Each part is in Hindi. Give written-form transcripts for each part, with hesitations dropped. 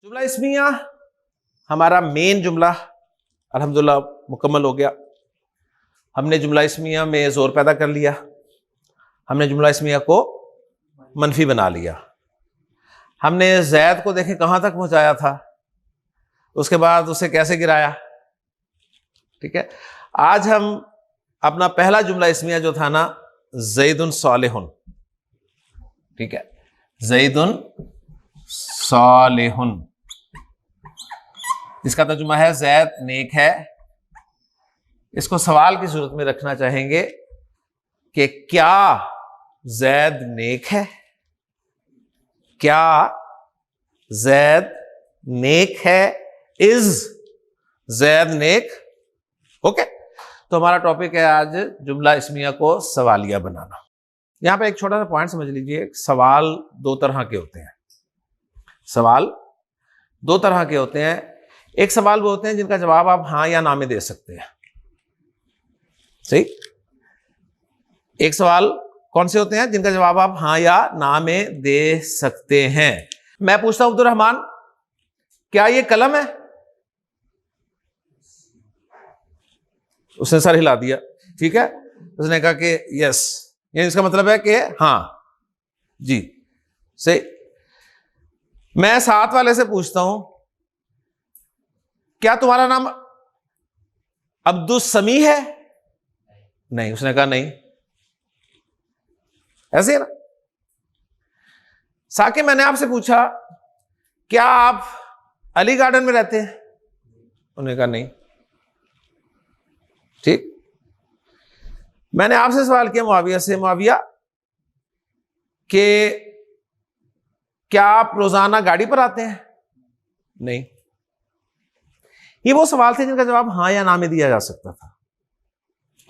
जुमला इस्मिया हमारा मेन जुमला अल्हम्दुलिल्लाह मुकम्मल हो गया। हमने जुमला इस्मिया में जोर पैदा कर लिया, हमने जुमला इस्मिया को मनफी बना लिया। हमने जैद को देखें कहां तक पहुंचाया था, उसके बाद उसे कैसे गिराया। ठीक है, आज हम अपना पहला जुमला इस्मिया जो था ना, ज़ैदुन सालिहुन। ठीक है, ज़ैदुन सालिहुन, इसका तर्जुमा है जैद नेक है। इसको सवाल की सूरत में रखना चाहेंगे कि क्या जैद नेक है, क्या जैद नेक है, इज जैद नेक। ओके, तो हमारा टॉपिक है आज जुमला इस्मिया को सवालिया बनाना। यहां पे एक छोटा सा पॉइंट समझ लीजिए, सवाल दो तरह के होते हैं। सवाल दो तरह के होते हैं। एक सवाल वो होते हैं जिनका जवाब आप हां या ना में दे सकते हैं। सही, एक सवाल कौन से होते हैं जिनका जवाब आप हां या ना में दे सकते हैं। मैं पूछता हूं अब्दुल रहमान, क्या ये कलम है? उसने सर हिला दिया। ठीक है, उसने कहा कि यस, ये इसका मतलब है कि हां जी सही। मैं साथ वाले से पूछता हूं, क्या तुम्हारा नाम अब्दुल समी है? नहीं, उसने कहा नहीं। ऐसे है ना। साके मैंने आपसे पूछा, क्या आप अली गार्डन में रहते हैं? उन्होंने कहा नहीं। ठीक, मैंने आपसे सवाल किया मुआविया से, मुआविया कि क्या आप रोजाना गाड़ी पर आते हैं? नहीं। ये वो सवाल थे जिनका जवाब हां या ना में दिया जा सकता था।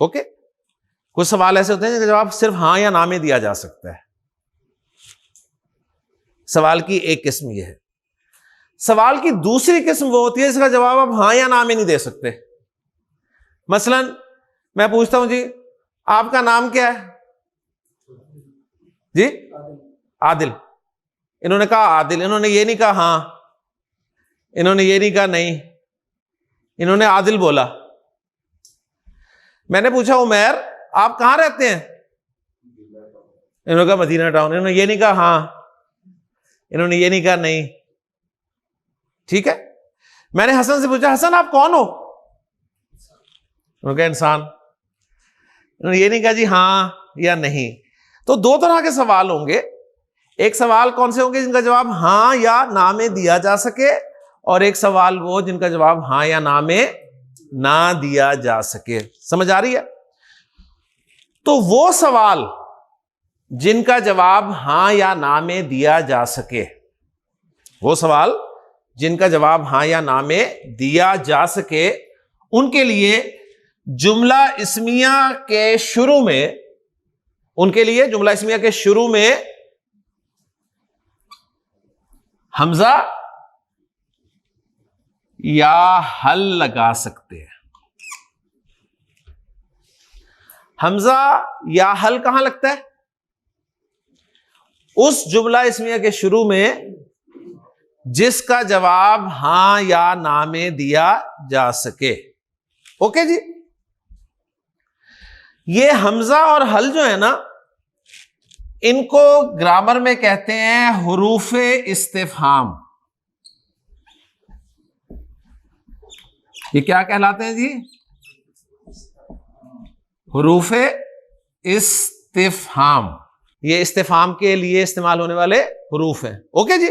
ओके, कुछ सवाल ऐसे होते हैं जिनका जवाब सिर्फ हां या ना में दिया जा सकता है। सवाल की एक किस्म यह है। सवाल की दूसरी किस्म वो होती है जिसका जवाब आप हां या ना में नहीं दे सकते। मसलन मैं पूछता हूं, जी आपका नाम क्या है? जी आदिल। इन्होंने कहा आदिल, इन्होंने ये नहीं कहा हां, इन्होंने ये नहीं कहा नहीं, इन्होंने आदिल बोला। मैंने पूछा उमैर आप कहां रहते हैं? इन्होंने कहा मदीना टाउन। इन्होंने ये नहीं कहा हां, इन्होंने ये नहीं कहा नहीं। ठीक है, मैंने हसन से पूछा हसन आप कौन हो? उन्होंने कहा इंसान। इन्होंने ये नहीं कहा जी हां या नहीं। तो दो तरह के सवाल होंगे। एक सवाल कौन से होंगे जिनका जवाब हां या ना में दिया जा सके, और एक सवाल वो जिनका जवाब हां या ना में ना दिया जा सके। समझ आ रही है? तो वो सवाल जिनका जवाब हां या ना में दिया जा सके, वो सवाल जिनका जवाब हां या ना में दिया जा सके, उनके लिए जुमला इस्मिया के शुरू में, उनके लिए जुमला इस्मिया के शुरू में हमजा या हल लगा सकते हैं। हमजा या हल कहां लगता है? उस जुमला इस्मिया के शुरू में जिसका जवाब हां या ना में दिया जा सके। ओके जी, ये हमजा और हल जो है ना, इनको ग्रामर में कहते हैं हुरूफे इस्तिफहाम। ये क्या कहलाते हैं जी? हुरूफे इस्तिफहाम। ये इस्तिफहाम के लिए इस्तेमाल होने वाले हुरूफ हैं। ओके जी,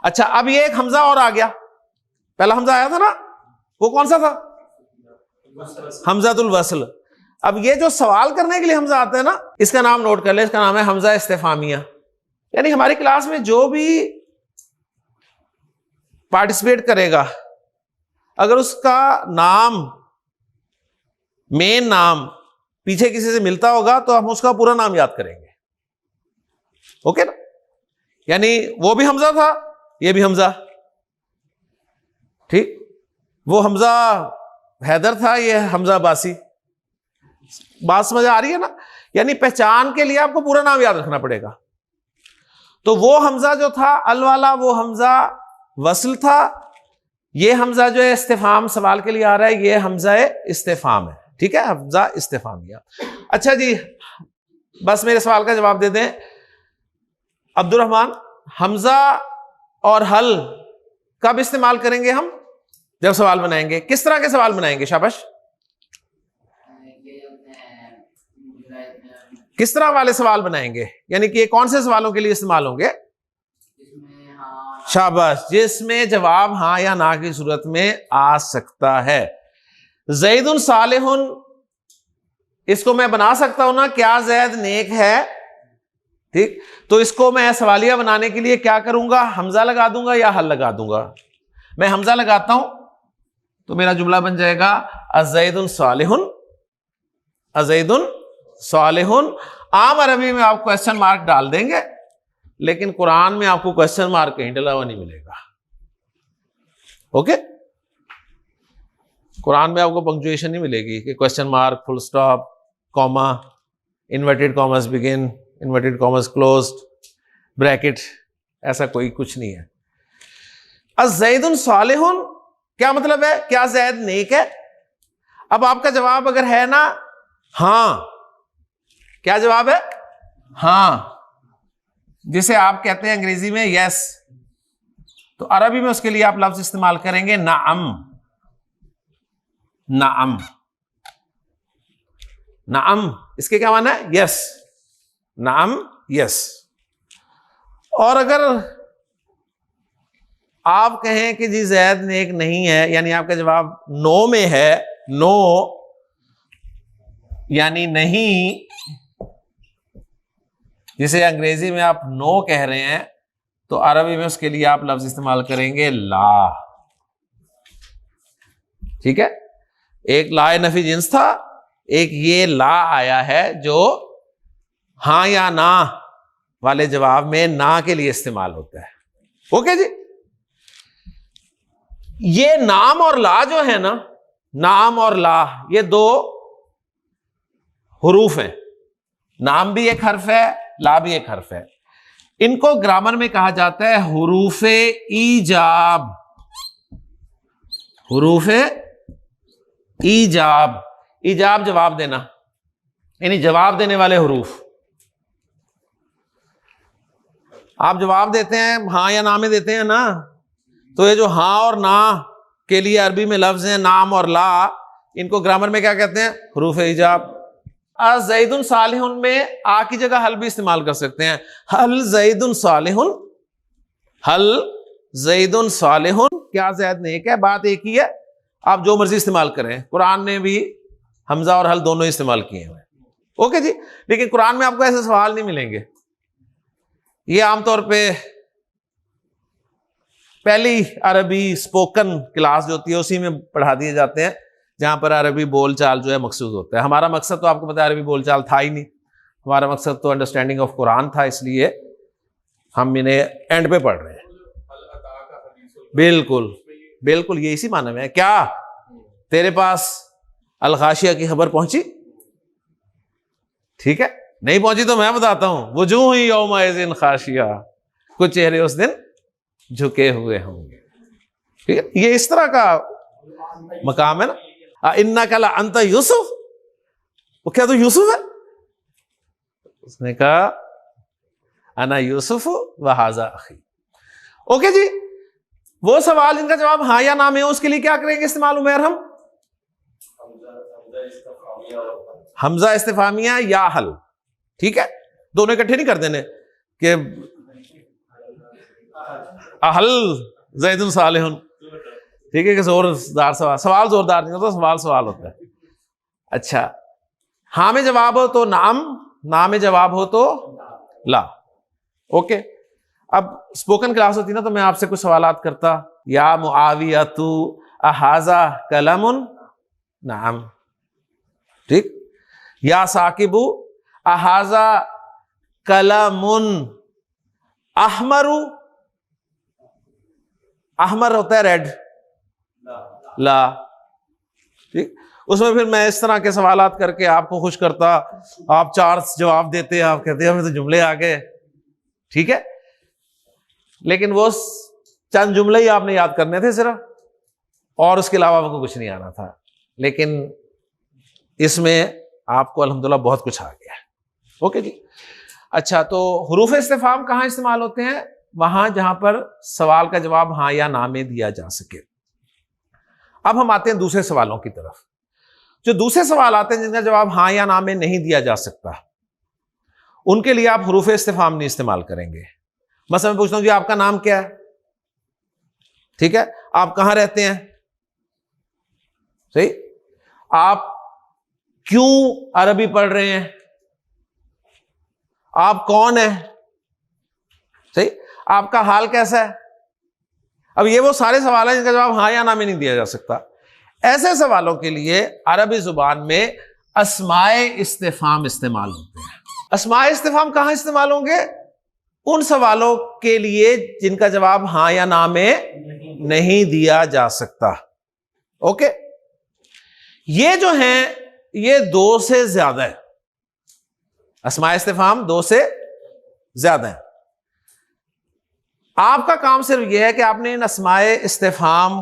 अच्छा अब ये एक हमजा और आ गया। पहला हमजा आया था ना, वो कौन सा था? हमजातुल वस्ल। अब ये जो सवाल करने के लिए हमजा आता है ना, इसका नाम नोट कर ले, इसका नाम है हमजा इस्तिफहामिया। यानी हमारी क्लास में जो भी पार्टिसिपेट करेगा, अगर उसका नाम, मेन नाम पीछे किसी से मिलता होगा तो हम उसका पूरा नाम याद करेंगे। ओके ना? यानी वो भी हमजा था, ये भी हमजा। ठीक, वो हमजा हैदर था, ये हमजा बासी। बात समझ आ रही है ना? यानी पहचान के लिए आपको पूरा नाम याद रखना पड़ेगा। तो वो हमजा जो था अल वाला, वो हमजा वसल था। ये हमजा जो है इस्तिफाम सवाल के लिए आ रहा है, ये हमजा इस्तिफाम है, ठीक है, हमजा इस्तिफामिया। अच्छा जी, बस मेरे सवाल का जवाब दे दें अब्दुल रहमान, हमजा और हल कब इस्तेमाल करेंगे हम? जब सवाल बनाएंगे। किस तरह के सवाल बनाएंगे? शाबाश, किस तरह वाले सवाल बनाएंगे, यानी कि कौन से सवालों के लिए इस्तेमाल होंगे? शाबाश, जिसमें जवाब हाँ या ना की सूरत में आ सकता है। ज़ैदुन सालिहुन, इसको मैं बना सकता हूं ना, क्या ज़ैद नेक है, ठीक। तो इसको मैं सवालिया बनाने के लिए क्या करूंगा? हमजा लगा दूंगा या हल लगा दूंगा? मैं हमजा लगाता हूं तो मेरा जुमला बन जाएगा अज़ैदुन सालिहुन, अज़ैदुन सालिहुन। आम अरबी में आप क्वेश्चन मार्क डाल देंगे, लेकिन कुरान में आपको क्वेश्चन मार्क कहीं डला हुआ नहीं मिलेगा। ओके, कुरान में आपको पंक्चुएशन नहीं मिलेगी कि question mark, full stop, comma, inverted commas begin, inverted commas closed, bracket, ऐसा कोई कुछ नहीं है। अज़ैदुन सालिहुन क्या मतलब है? क्या ज़ैद नेक है? अब आपका जवाब अगर है ना हाँ, क्या जवाब है? हाँ, जिसे आप कहते हैं अंग्रेजी में यस, तो अरबी में उसके लिए आप लफ्ज इस्तेमाल करेंगे नाअम, नाअम, नाअम। इसके क्या माना है? यस, नाअम, यस। और अगर आप कहें कि जी ज़ैद नेक नहीं है, यानी आपका जवाब नो में है, नो यानी नहीं, जिसे अंग्रेजी में आप नो कह रहे हैं, तो अरबी में उसके लिए आप लफ्ज इस्तेमाल करेंगे ला, ठीक है। एक ला नफी जिन्स था, एक ये ला आया है जो हां या ना वाले जवाब में ना के लिए इस्तेमाल होता है। ओके जी, ये नाम और ला जो है ना, नाम और ला ये दो हुरूफ हैं। नाम भी एक हर्फ है, ला भी एक हर्फ है। इनको ग्रामर में कहा जाता है हुरूफे ईजाब, हुरूफे ईजाब। ईजाब जवाब देना, यानी जवाब देने वाले हुरूफ। आप जवाब देते हैं हाँ या ना में देते हैं ना, तो ये जो हाँ और ना के लिए अरबी में लफ्ज हैं नाम और ला, इनको ग्रामर में क्या कहते हैं? हुरूफ ईजाब। ज़ैदुन सालिहुन में आ की जगह हल भी इस्तेमाल कर सकते हैं। हल ज़ैदुन सालिहुन, हल ज़ैदुन सालिहुन, क्या ज़ैद नेक है? बात एक ही है, आप जो मर्जी इस्तेमाल करें। कुरान ने भी हमजा और हल दोनों इस्तेमाल किए हैं। ओके जी, लेकिन कुरान में आपको ऐसे सवाल नहीं मिलेंगे। ये आमतौर पे पहली अरबी स्पोकन क्लास जो होती है उसी में पढ़ा दिए जाते हैं, जहां पर अरबी बोलचाल जो है मकसूद होता है। हमारा मकसद तो आपको पता है अरबी बोलचाल था ही नहीं, हमारा मकसद तो अंडरस्टैंडिंग ऑफ कुरान था, इसलिए हम इन्हें एंड पे पढ़ रहे हैं। बिल्कुल बिल्कुल, ये इसी माने में है। क्या तेरे पास अल गाशिया की खबर पहुंची? ठीक है, नहीं पहुंची तो मैं बताता हूं। वजूह ही यौमइज़िन खाशिया, कुछ चेहरे उस दिन झुके हुए होंगे। ठीक है, ये इस तरह का मकाम है ना। इन्ना कला अंत यूसुफ, वो क्या तो यूसुफ है? उसने कहा अना यूसुफ व हाजा अखी। ओके जी, वो सवाल जिनका जवाब हाँ या ना में हो उसके लिए क्या करेंगे इस्तेमाल उमैर? हम हमजा इस्तिफामिया या हल, ठीक है, दोनों इकट्ठे नहीं कर देने कि हल ज़ैदुन सालिहुन, ठीक है, कि जोरदार सवाल जोरदार नहीं होता, सवाल सवाल होता है। अच्छा, हाँ में जवाब हो तो नाम, ना में जवाब हो तो ला। ओके, अब स्पोकन क्लास होती ना तो मैं आपसे कुछ सवालात करता। या मुआविया तू अहाजा कलमुन, नाम, ठीक। या साकिबू अहाजा कलमुन अहमरू, अहमर होता है रेड, ला, ठीक। उसमें फिर मैं इस तरह के सवालात करके आपको खुश करता, आप चार जवाब देते, आप कहते हमें तो जुमले आ गए, ठीक है। लेकिन वो चंद जुमले ही आपने याद करने थे सिर्फ, और उसके अलावा आपको कुछ नहीं आना था। लेकिन इसमें आपको अल्हम्दुलिल्लाह बहुत कुछ आ गया। ओके जी। अच्छा, तो हुरूफ इस्तिफाम कहाँ इस्तेमाल होते हैं? वहां जहां पर सवाल का जवाब हाँ या ना में दिया जा सके। अब हम आते हैं दूसरे सवालों की तरफ। जो दूसरे सवाल आते हैं जिनका जवाब हाँ या ना में नहीं दिया जा सकता, उनके लिए आप हुरूफ इस्तिफाम नहीं इस्तेमाल करेंगे। मसलन मैं पूछता हूं जी आपका नाम क्या है, ठीक है, आप कहां रहते हैं, सही, आप क्यों अरबी पढ़ रहे हैं, आप कौन है, सही, आपका हाल कैसा है। अब ये वो सारे सवाल हैं जिनका जवाब हाँ या ना में नहीं दिया जा सकता। ऐसे सवालों के लिए अरबी जुबान में अस्माए इस्तिफाम इस्तेमाल होते हैं। अस्माए इस्तिफाम कहां इस्तेमाल होंगे? उन सवालों के लिए जिनका जवाब हाँ या ना में नहीं दिया जा सकता। ओके, ये जो हैं ये 2 से ज्यादा है। अस्माए इस्तिफाम 2 से ज्यादा है। आपका काम सिर्फ यह है कि आपने इन अस्माए इस्तिफाम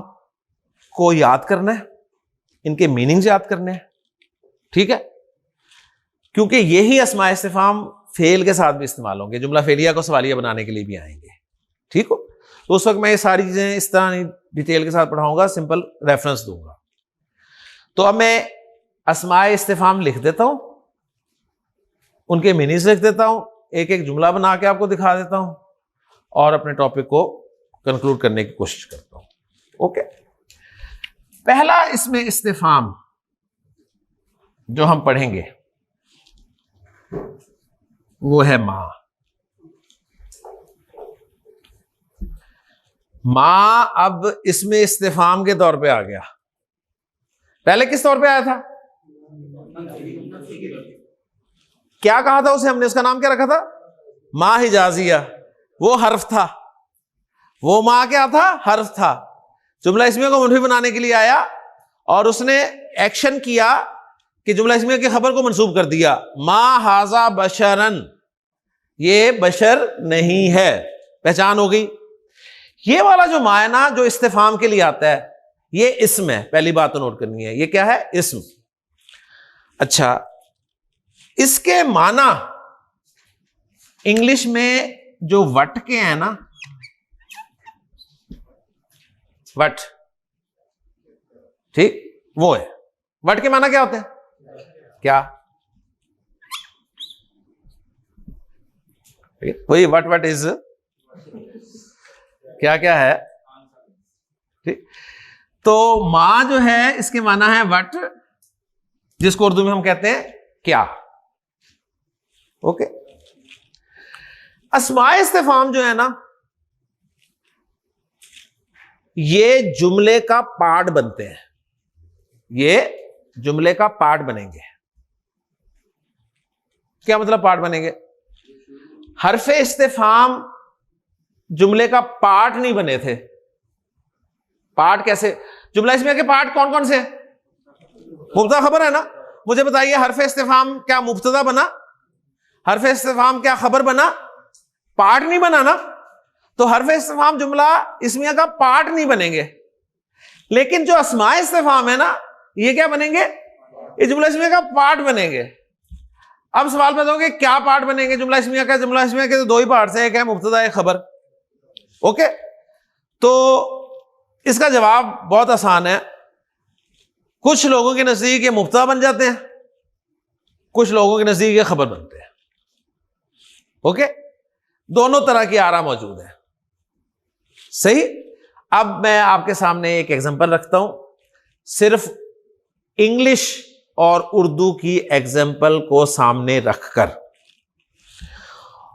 को याद करना है, इनके मीनिंग्स याद करने हैं, ठीक है, क्योंकि यही अस्माए इस्तिफाम फेल के साथ भी इस्तेमाल होंगे, जुमला फेलिया को सवालिया बनाने के लिए भी आएंगे। ठीक हो, तो उस वक्त मैं ये सारी चीजें इस तरह डिटेल के साथ पढ़ाऊंगा, सिंपल रेफरेंस दूंगा। तो अब मैं अस्माए इस्तिफाम लिख देता हूं, उनके मीनिंग्स लिख देता हूं, एक एक जुमला बना के आपको दिखा देता हूं और अपने टॉपिक को कंक्लूड करने की कोशिश करता हूं। ओके, पहला इसमें इस्तिफाम जो हम पढ़ेंगे वो है मां। मां अब इसमें इस्तिफाम के तौर पे आ गया। पहले किस तौर पे आया था? क्या कहा था उसे हमने? उसका नाम क्या रखा था? मां हिजाजिया। वो हर्फ था, वो मां क्या था? हर्फ था। जुमला इस्मिया को मुनफी बनाने के लिए आया और उसने एक्शन किया कि जुमला इस्मिया की खबर को मंसूब कर दिया, मां हाजा बशरन, ये बशर नहीं है, पहचान हो गई। ये वाला जो मां है ना, जो इस्तिफाम के लिए आता है, ये इस्म है। पहली बात तो नोट करनी है, ये क्या है? इस्म। अच्छा, इसके माना इंग्लिश में जो वट के हैं ना, वट, ठीक, वो है। वट के माना क्या होते हैं? क्या? वही वट वट इज, क्या क्या है, ठीक। तो मां जो है इसके माना है वट, जिसको उर्दू में हम कहते हैं क्या। ओके, अस्माए इस्तिफाम जो है ना, ये जुमले का पार्ट बनते हैं, ये जुमले का पार्ट बनेंगे। क्या मतलब पार्ट बनेंगे? हरफे इस्तिफाम जुमले का पार्ट नहीं बने थे। पार्ट कैसे? जुमला इसमें के पार्ट कौन कौन से? मुब्तदा खबर है ना। मुझे बताइए, हरफे इस्तिफाम क्या मुब्तदा बना? हरफे इस्तिफाम क्या खबर बना? पार्ट नहीं बना ना। तो हरफे इस्तिफाम जुमला इसमिया का पार्ट नहीं बनेंगे। लेकिन जो अस्माए इस्तिफाम है ना, ये क्या बनेंगे? ये जुमला इसमिया का पार्ट बनेंगे। अब सवाल पैदा होगा क्या पार्ट बनेंगे जुमला इसमिया का? जुमला इसमिया के तो 2 ही पार्ट्स हैं, एक है मुब्तदा, एक खबर। ओके, तो इसका जवाब बहुत आसान है। कुछ लोगों के नजदीक ये मुब्तदा बन जाते हैं, कुछ लोगों के नजदीक ये खबर बनते हैं। ओके, दोनों तरह की आरा मौजूद है। सही। अब मैं आपके सामने एक एग्जांपल रखता हूं, सिर्फ इंग्लिश और उर्दू की एग्जांपल को सामने रखकर।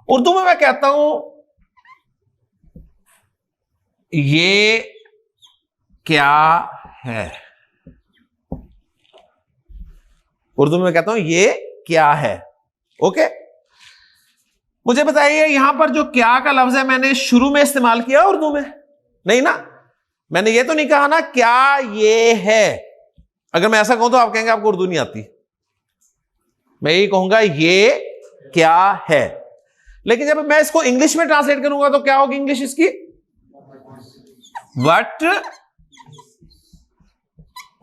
उर्दू में मैं कहता हूं ये क्या है। उर्दू में मैं कहता हूं ये क्या है। ओके, मुझे बताइए यहां पर जो क्या का लफ्ज है मैंने शुरू में इस्तेमाल किया उर्दू में? नहीं ना। मैंने ये तो नहीं कहा ना क्या ये है। अगर मैं ऐसा कहूं तो आप कहेंगे आपको उर्दू नहीं आती। मैं यही कहूंगा ये क्या है। लेकिन जब मैं इसको इंग्लिश में ट्रांसलेट करूंगा तो क्या होगी इंग्लिश इसकी? What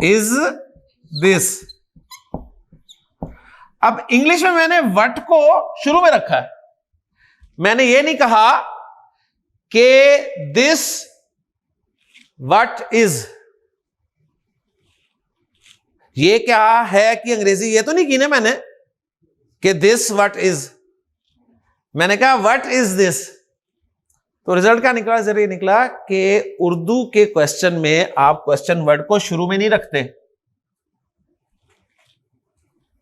is this. अब इंग्लिश में मैंने व्हाट को शुरू में रखा है, मैंने ये नहीं कहा कि दिस व्हाट इज। ये क्या है कि अंग्रेजी ये तो नहीं की ना मैंने कि दिस व्हाट इज, मैंने कहा व्हाट इज दिस। तो रिजल्ट क्या निकला, जरिए निकला कि उर्दू के क्वेश्चन में आप क्वेश्चन वर्ड को शुरू में नहीं रखते,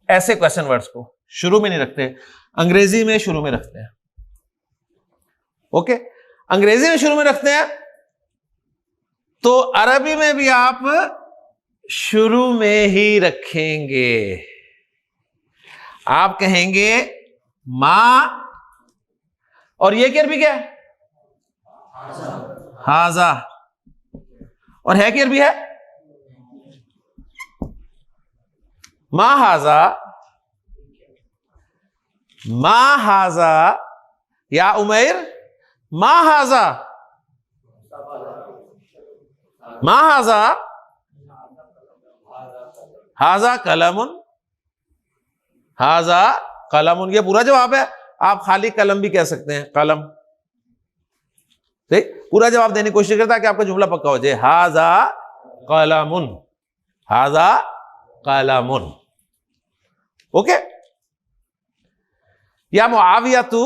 ऐसे क्वेश्चन वर्ड्स को शुरू में नहीं रखते, अंग्रेजी में शुरू में रखते हैं। ओके, अंग्रेजी में शुरू में रखते हैं, तो अरबी में भी आप शुरू में ही रखेंगे। आप कहेंगे मां, और ये क्या भी क्या है, हाजा, और है क्या भी है मा हाजा, मा हाजा, या उमैर मा हाजा, मा हाजा, हाजा कलमुन, हाजा कलमुन, ये पूरा जवाब है। आप खाली कलम भी कह सकते हैं, कलम। ठीक, पूरा जवाब देने की कोशिश करता है कि आपका जुमला पक्का हो जाए। हाजा कलमुन, हाजा कलमुन। ओके, या मुआविया तू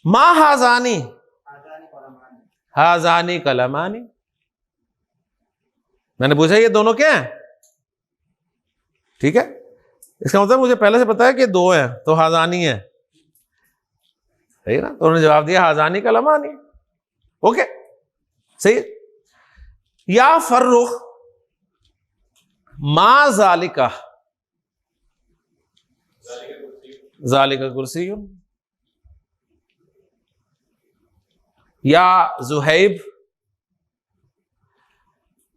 मा हाजानी, हाजानी कलमानी। मैंने पूछा ये दोनों क्या हैं, ठीक है, इसका मतलब मुझे पहले से पता है कि दो हैं, तो हाजानी है, सही है ना। तो उन्होंने जवाब दिया हाजानी कलमानी। ओके, सही। या फर्रुख मा जालिका, जालिका कुर्सी। या जुहैब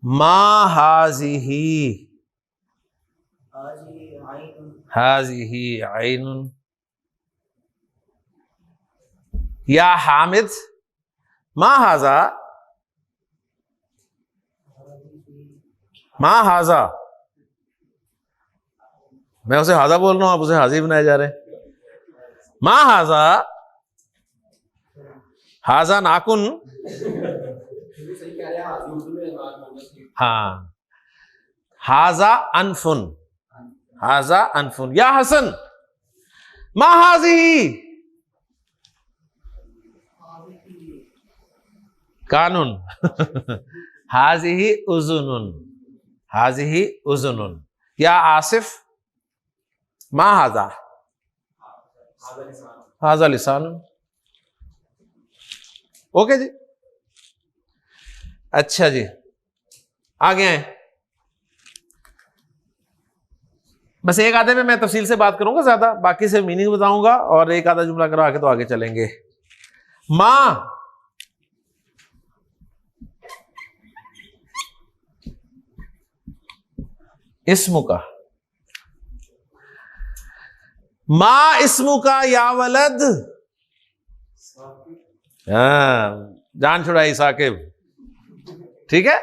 मा हाजिही, हाजिही आइनुन। या हामिद मा हाजा, मा हाजा। मैं उसे हाजा बोल रहा हूं, आप उसे हाजी बनाए जा रहे हैं। मा हाजा, हाजा नाकुन, हाँ, हाजा अनफुन, हाजा अनफुन। या हसन मा हाजी कानून, हाजिही उजुनुन, हाजिही उजुनुन। या आसिफ मा हाजा, हाजा लिसानुन। ओके जी, अच्छा जी, आगे आए। बस एक आधे में मैं तफसील से बात करूंगा, ज्यादा बाकी से मीनिंग बताऊंगा और एक आधा जुमला करा के तो आगे चलेंगे। मां, इस्मु का, मां इस्मु का या वलद। हाँ, जान छुड़ाई साकिब, ठीक है।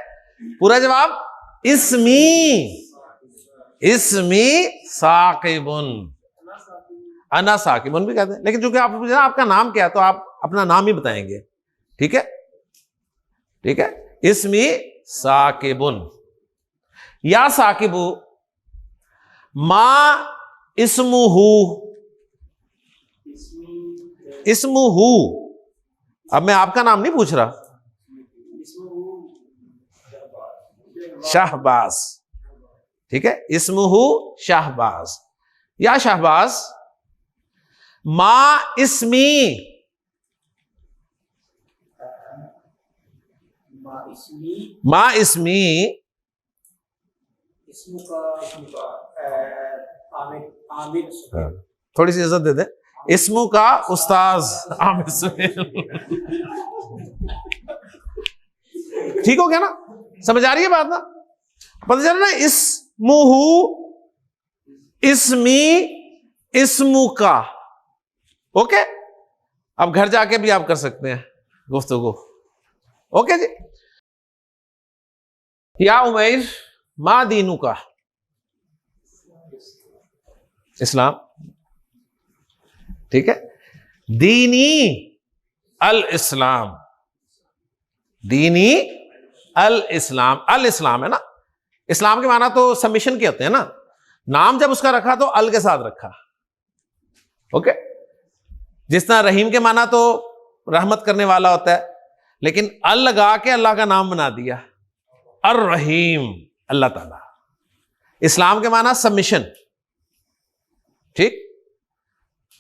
पूरा जवाब इस्मी, इस्मी साकिबुन, अना साकिबुन भी कहते हैं, लेकिन चूंकि आप पूछे ना आपका नाम क्या है, तो आप अपना नाम ही बताएंगे, ठीक है, ठीक है। इस्मी साकिबुन। या साकिबु मा इस्मुहु, इस्मुहु। अब मैं आपका नाम नहीं पूछ रहा, शाहबाज, ठीक है, इस्मुहु शाहबाज। या शाहबाज मा इस्मी, मा इस्मी, थोड़ी सी इज्जत दे दे, इस्मु का उस्ताज आमिर सुहेल। ठीक हो गया ना, समझ आ रही है बात ना, पता चल रहा है। इस्मुहु, इस्मी, इस्मु का। ओके, अब घर जाके भी आप कर सकते हैं गुफ्तगू। ओके जी। या उमैर मा दीनू का, इस्लाम। ठीक है, दीनी अल इस्लाम, दीनी अल इस्लाम। अल इस्लाम है ना, इस्लाम के माना तो सबमिशन के होते हैं ना, नाम जब उसका रखा तो अल के साथ रखा। ओके, जिस तरह रहीम के माना तो रहमत करने वाला होता है, लेकिन अल लगा के अल्लाह का नाम बना दिया, अर रहीम, अल्लाह ताला। इस्लाम के माना सबमिशन, ठीक,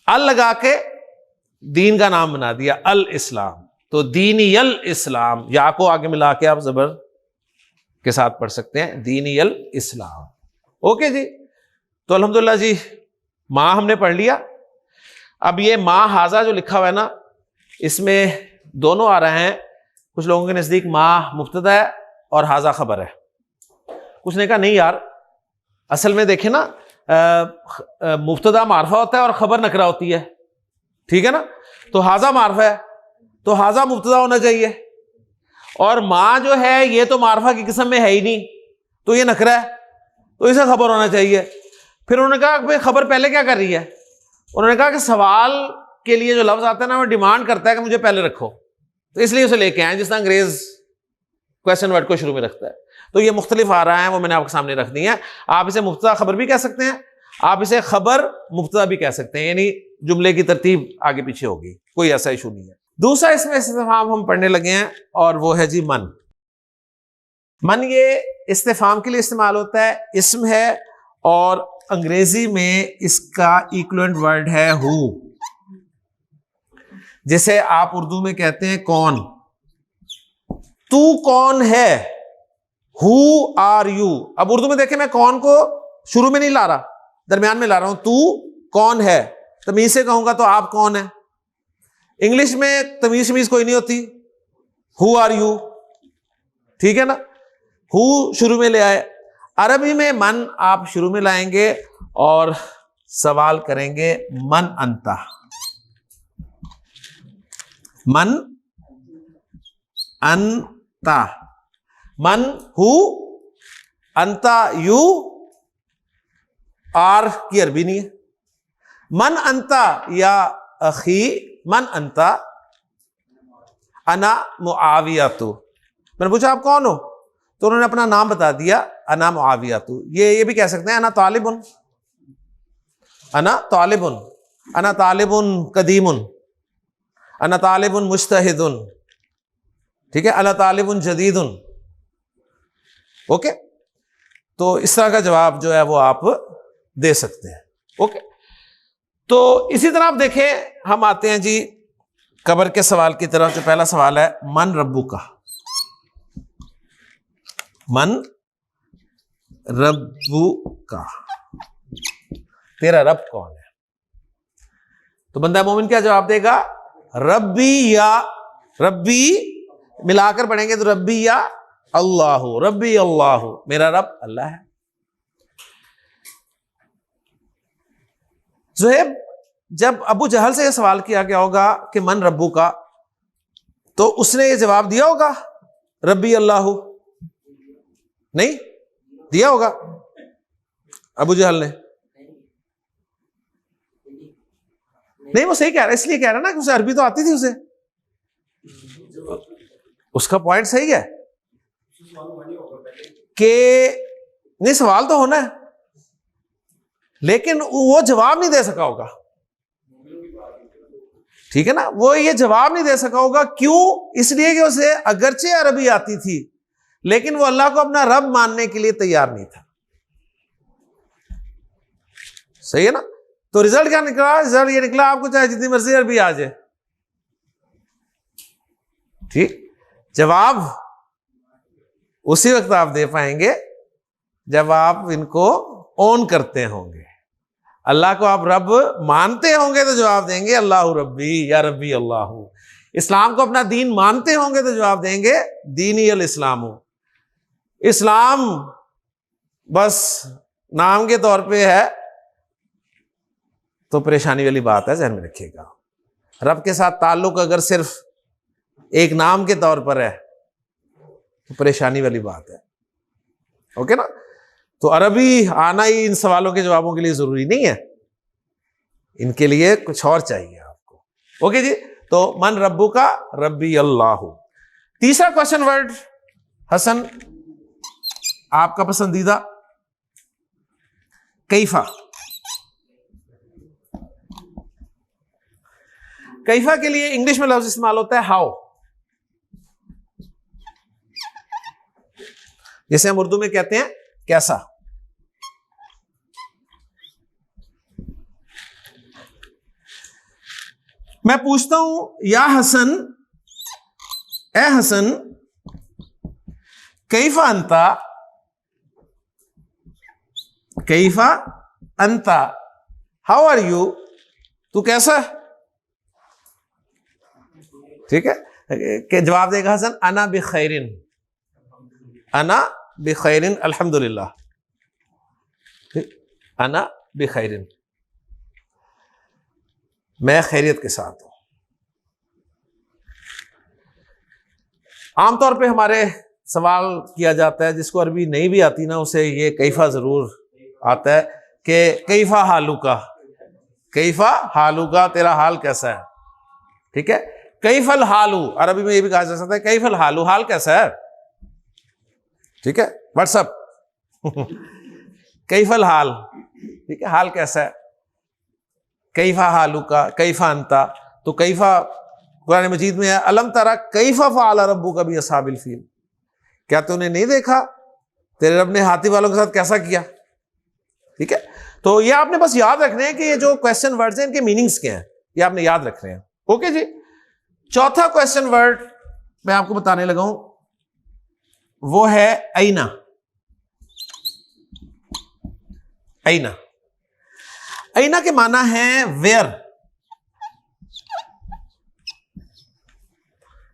अल लगा के दीन का नाम बना दिया, अल इस्लाम। तो दीनी अल इस्लाम, या को आगे मिला के आप जबर के साथ पढ़ सकते हैं, दीनी अल इस्लाम। ओके जी, तो अल्हम्दुलिल्लाह जी, माँ हमने पढ़ लिया। अब ये माँ हाजा जो लिखा हुआ है ना, इसमें दोनों आ रहे हैं। कुछ लोगों के नजदीक माँ मुब्तदा है और हाजा खबर है। कुछ ने कहा नहीं यार, असल में देखें ना, मुब्तदा मारफा होता है और खबर नकरा होती है, ठीक है ना। तो हाजा मारफा है तो हाजा मुब्तदा होना चाहिए, और माँ जो है ये तो मारफा की किस्म में है ही नहीं, तो ये नकरा है, तो इसे खबर होना चाहिए। फिर उन्होंने कहा भाई खबर पहले क्या कर रही है? उन्होंने कहा कि सवाल के लिए जो लफ्ज आता है ना, वो डिमांड करता है कि मुझे पहले रखो, तो इसलिए उसे लेके आए, जिस तरह अंग्रेज क्वेश्चन वर्ड को शुरू में रखता है। तो ये मुख्तलिफ आ रहा है, वो मैंने आपके सामने रख दी है। आप इसे मुब्तदा खबर भी कह सकते हैं, आप इसे खबर मुब्तदा भी कह सकते हैं, यानी जुमले की तरतीब आगे पीछे होगी, कोई ऐसा इशू नहीं है। दूसरा इसमें इस्तिफाम हम पढ़ने लगे हैं, और वो है जी मन। मन ये इस्तिफाम के लिए इस्तेमाल होता है, इस्म है, और अंग्रेजी में इसका इक्विवेलेंट वर्ड है हु। जैसे आप उर्दू में कहते हैं कौन, तू कौन है, हु आर यू। अब उर्दू में देखें, मैं कौन को शुरू में नहीं ला रहा, दरमियान में ला रहा हूं। तू कौन है, तमीज से कहूंगा तो आप कौन है। इंग्लिश में तमीज शमीज कोई नहीं होती, हु आर यू, ठीक है ना, हु शुरू में ले आए। अरबी में मन आप शुरू में लाएंगे और सवाल करेंगे मन अंता, मन अंता, मन हु, अंता यू, आर की अरबी नहीं है। मन अंता या अखी, मन अंता, अना मुआवियातु। मैंने पूछा आप कौन हो, तो उन्होंने अपना नाम बता दिया, अना मुआवियातु। ये भी कह सकते हैं अना तालिबुन, अना तालिबुन, अना तालिबुन कदीमुन, अना तालिबुन मुस्तहिदुन, ठीक है, अना तालिबुन जदीदुन। ओके, तो इस तरह का जवाब जो है वो आप दे सकते हैं। ओके, तो इसी तरह आप देखें, हम आते हैं जी कब्र के सवाल की तरफ। जो पहला सवाल है, मन रब्बू का, मन रब्बू का, तेरा रब कौन है? तो बंदा मोमिन क्या जवाब देगा? रब्बी या रब्बी, मिलाकर पढ़ेंगे तो रब्बी या अल्लाहु, रब्बी अल्लाहु, मेरा रब अल्लाह है। ज़ुहैब, जब अबू जहल से यह सवाल किया गया होगा कि मन रब्बू का, तो उसने ये जवाब दिया होगा रब्बी अल्लाहु? नहीं दिया होगा अबू जहल ने? नहीं, वो सही कह रहा है, इसलिए कह रहा है ना कि उसे अरबी तो आती थी उसे। उसका पॉइंट सही है कि नहीं, सवाल तो होना है, लेकिन वो जवाब नहीं दे सका होगा, ठीक है ना। वो ये जवाब नहीं दे सका होगा, क्यों? इसलिए कि उसे अगरचे अरबी आती थी, लेकिन वो अल्लाह को अपना रब मानने के लिए तैयार नहीं था। सही है ना। तो रिजल्ट क्या निकला? रिजल्ट ये निकला, आपको चाहे जितनी मर्जी अरबी आ जाए, ठीक, जवाब उसी वक्त आप दे पाएंगे जब आप इनको ओन करते होंगे। अल्लाह को आप रब मानते होंगे तो जवाब देंगे अल्लाहु रब्बी या रब्बी अल्लाहु। इस्लाम को अपना दीन मानते होंगे तो जवाब देंगे दीनी अल इस्लामु। इस्लाम बस नाम के तौर पे है तो परेशानी वाली बात है, ध्यान में रखिएगा। रब के साथ ताल्लुक अगर सिर्फ एक नाम के तौर पर है तो परेशानी वाली बात है। ओके ना। तो अरबी आना ही इन सवालों के जवाबों के लिए जरूरी नहीं है, इनके लिए कुछ और चाहिए आपको। ओके जी, तो मन रब्बू का, रब्बी अल्लाह। तीसरा क्वेश्चन वर्ड हसन आपका पसंदीदा, कैफा। कैफा के लिए इंग्लिश में लफ्ज इस्तेमाल होता है हाउ। जैसे हम उर्दू में कहते हैं कैसा। मैं पूछता हूं या हसन, ए हसन, कैफा अंता, कैफा अंता, हाउ आर यू, तू कैसा है? ठीक है, के जवाब देगा हसन, अना बिखैरिन, अना बिखैरिन अल्हम्दुलिल्लाह, अना बिखैरिन, मैं खैरियत के साथ हूं। आमतौर पे हमारे सवाल किया जाता है, जिसको अरबी नहीं भी आती ना उसे ये कैफा जरूर आता है कि कैफा हालू का, कैफा हालू का, तेरा हाल कैसा है। ठीक है, कैफल हालू अरबी में ये भी कहा जा सकता है, कैफल हालू, हाल कैसा है। ठीक है, व्हाट्सअप कैफल हाल, ठीक है, हाल कैसा है। कैफा हालू का, कैफा अंता, तो कैफा कुरान मजीद में है, अलम तरा कैफा फ़अल रब्बुका भी अस्हाबिल फील, क्या तूने नहीं देखा तेरे रब ने हाथी वालों के साथ कैसा किया। ठीक है, तो ये आपने बस याद रखने हैं कि ये जो क्वेश्चन वर्ड्स हैं इनके मीनिंग्स क्या हैं, ये आपने याद रखने हैं। ओके जी, चौथा क्वेश्चन वर्ड मैं आपको बताने लगा हूं, वो है ऐना। ऐना, ऐना के माना है वेयर।